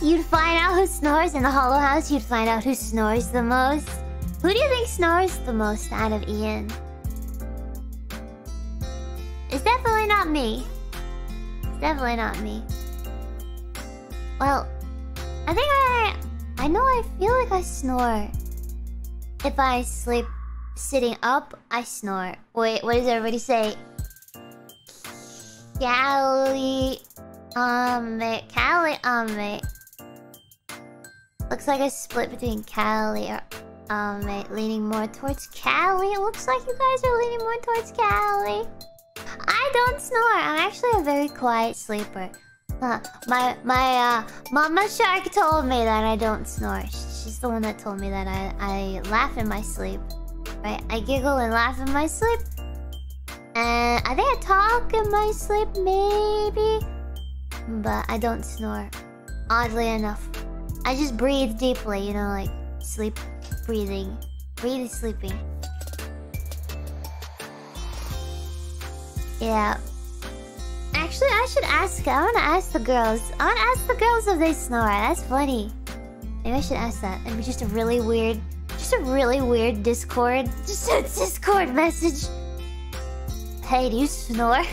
You'd find out who snores in the Hollow House. You'd find out who snores the most. Who do you think snores the most out of Ian? It's definitely not me. It's definitely not me. Well, I think I know I feel like I snore. If I sleep sitting up, I snore. Wait, what does everybody say? Cali looks like a split between Cali or leaning more towards Cali. It looks like you guys are leaning more towards Cali. I don't snore. I'm actually a very quiet sleeper. My Mama Shark told me that I don't snore. She's the one that told me that I laugh in my sleep. Right? I giggle and laugh in my sleep. And I think I talk in my sleep, maybe. But I don't snore. Oddly enough. I just breathe deeply, you know, like sleep, breathing. Breathe, sleeping. Yeah. Actually, I should ask. I wanna ask the girls. I wanna ask the girls if they snore. That's funny. Maybe I should ask that. Maybe just a really weird Discord. Just a Discord message. Hey, do you snore?